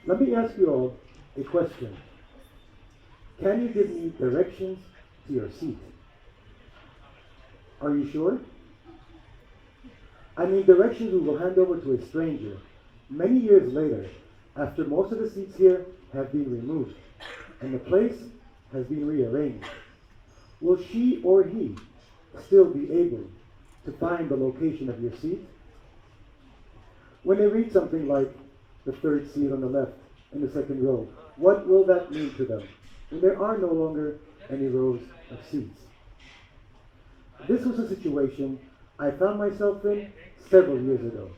Let me ask you all a question. Can you give me directions to your seat? Are you sure? I mean directions we will hand over to a stranger many years later after most of the seats here have been removed and the place has been rearranged. Will she or he still be able to find the location of your seat? When they read something like the third seat on the left in the second row, what will that mean to them when there are no longer any rows of seats? This was a situation I found myself in several years ago.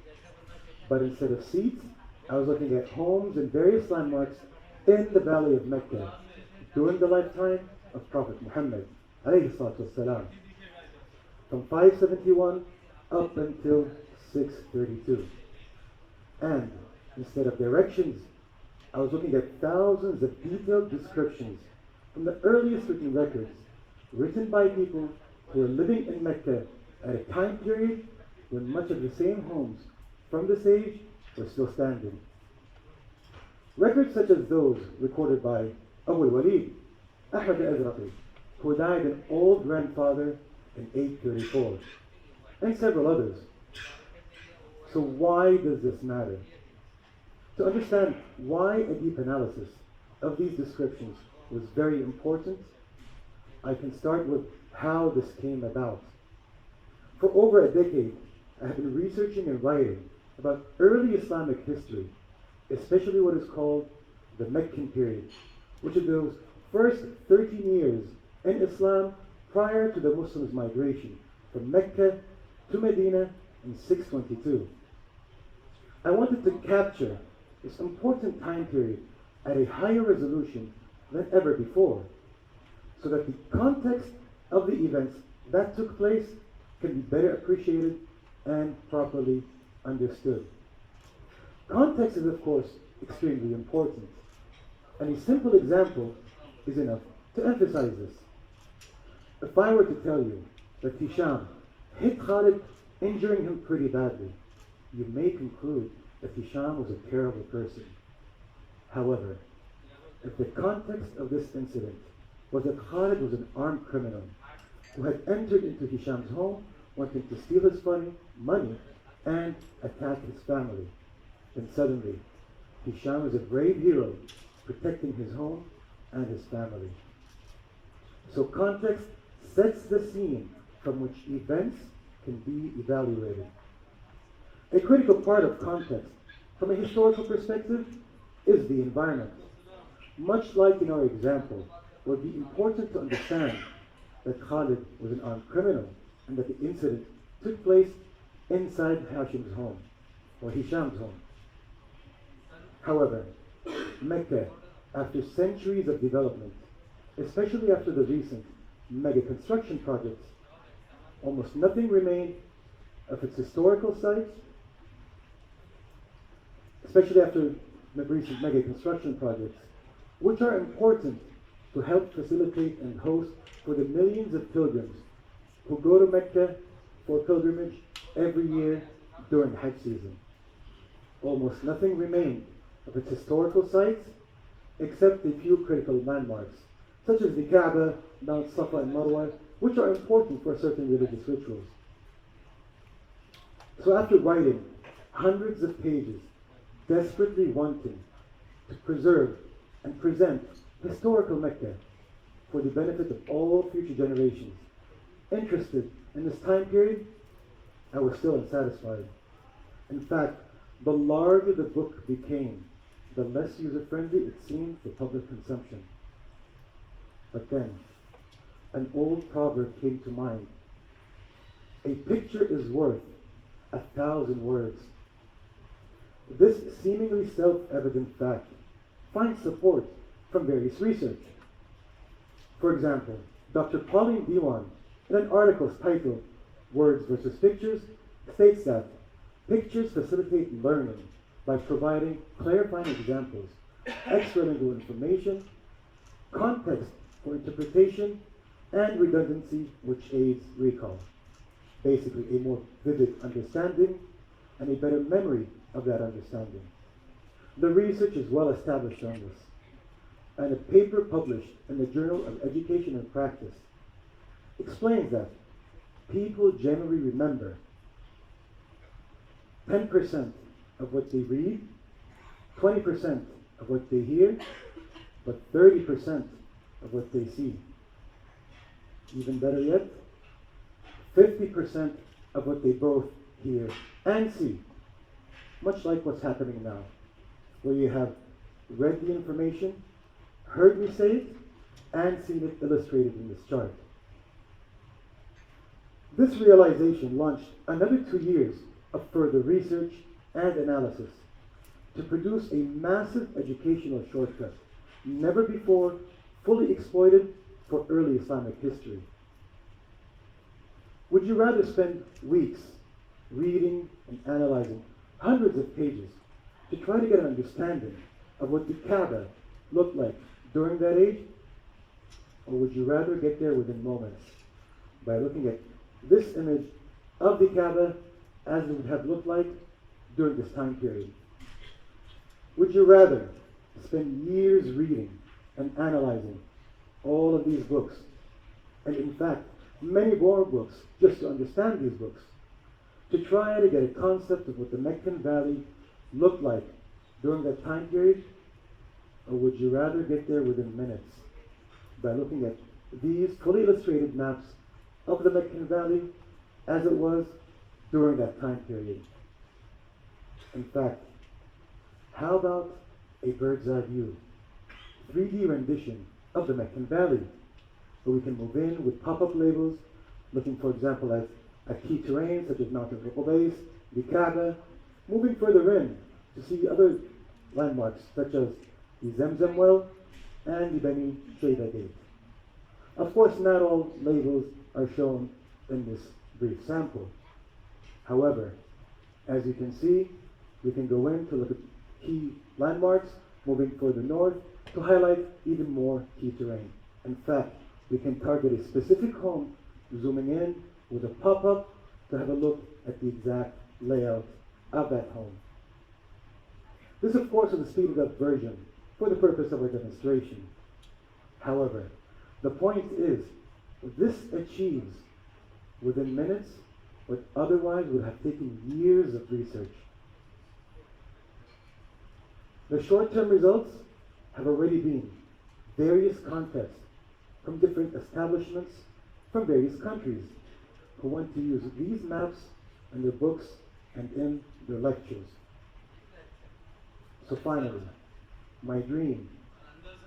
But instead of seats, I was looking at homes and various landmarks in the valley of Mecca during the lifetime of Prophet Muhammad alayhi salatu wasalam, from 571 up until 632. And instead of directions, I was looking at thousands of detailed descriptions from the earliest written records, written by people who were living in Mecca at a time period when much of the same homes from this age were still standing. Records such as those recorded by Abu al-Walid, Ahmad al-Azraqi, who died an old grandfather in 834, and several others. So why does this matter? To understand why a deep analysis of these descriptions was very important, I can start with how this came about. For over a decade, I have been researching and writing about early Islamic history, especially what is called the Meccan period, which is those first 13 years in Islam prior to the Muslims' migration from Mecca to Medina in 622. I wanted to capture this important time period at a higher resolution than ever before, so that the context of the events that took place can be better appreciated and properly understood. Context is, of course, extremely important, and a simple example is enough to emphasize this. If I were to tell you that Hisham hit Khalid, injuring him pretty badly, you may conclude that Hisham was a terrible person. However, if the context of this incident was that Khalid was an armed criminal who had entered into Hisham's home wanting to steal his money and attack his family, then suddenly Hisham is a brave hero protecting his home and his family. So context sets the scene from which events can be evaluated. A critical part of context from a historical perspective is the environment. Much like in our example, it would be important to understand that Khalid was an armed criminal and that the incident took place inside Hashim's home, or Hisham's home. However, Mecca, after centuries of development, especially after the recent mega construction projects, almost nothing remained of its historical sites, especially after the recent mega construction projects, which are important to help facilitate and host for the millions of pilgrims who go to Mecca for pilgrimage every year during Hajj season. Almost nothing remained of its historical sites except a few critical landmarks, such as the Kaaba, Mount Safa and Marwa, which are important for certain religious rituals. So after writing hundreds of pages, desperately wanting to preserve and present historical Mecca for the benefit of all future generations interested in this time period, I was still unsatisfied. In fact, the larger the book became, the less user-friendly it seemed for public consumption. But then, an old proverb came to mind. A picture is worth 1,000 words. This seemingly self-evident fact finds support from various research. For example, Dr. Pauline Diwan, in an article titled Words versus Pictures, states that pictures facilitate learning by providing clarifying examples, extra-lingual information, context for interpretation, and redundancy which aids recall. Basically, a more vivid understanding and a better memory of that understanding. The research is well established on this, and a paper published in the Journal of Education and Practice explains that people generally remember 10% of what they read, 20% of what they hear, but 30% of what they see. Even better yet, 50% of what they both hear and see. Much like what's happening now, where you have read the information, heard me say it, and seen it illustrated in this chart. This realization launched another 2 years of further research and analysis to produce a massive educational shortcut, never before fully exploited for early Islamic history. Would you rather spend weeks reading and analyzing hundreds of pages to try to get an understanding of what the Kaaba looked like during that age? Or would you rather get there within moments by looking at this image of the Kaaba as it would have looked like during this time period? Would you rather spend years reading and analyzing all of these books, and in fact, many more books, just to understand these books, to try to get a concept of what the Meccan Valley looked like during that time period? Or would you rather get there within minutes by looking at these fully illustrated maps of the Meccan Valley as it was during that time period? In fact, how about a bird's eye view, 3D rendition of the Meccan Valley, where we can move in with pop-up labels, looking, for example, at key terrain such as Mountain Base, the Kaaba, moving further in to see other landmarks such as the Zemzem well and the Beni Shayba Gate. Of course, not all labels are shown in this brief sample. However, as you can see, we can go in to look at key landmarks, moving further north to highlight even more key terrain. In fact, we can target a specific home, zooming in with a pop-up to have a look at the exact layout of that home. This, of course, is a speeded up version for the purpose of our demonstration. However, the point is, this achieves within minutes what otherwise would have taken years of research. The short-term results have already been various contests from different establishments from various countries who want to use these maps in their books and in their lectures. So finally, my dream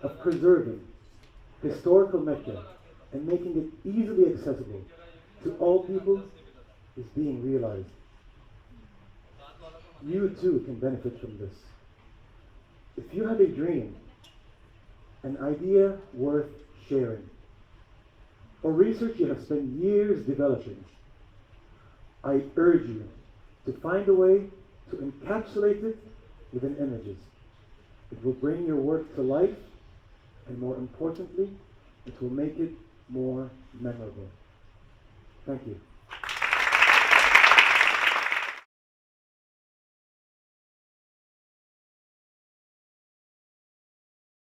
of preserving historical Mecca and making it easily accessible to all people is being realized. You too can benefit from this. If you have a dream, an idea worth sharing, or research you have spent years developing, I urge you to find a way to encapsulate it within images. It will bring your work to life, and more importantly, it will make it more memorable. Thank you.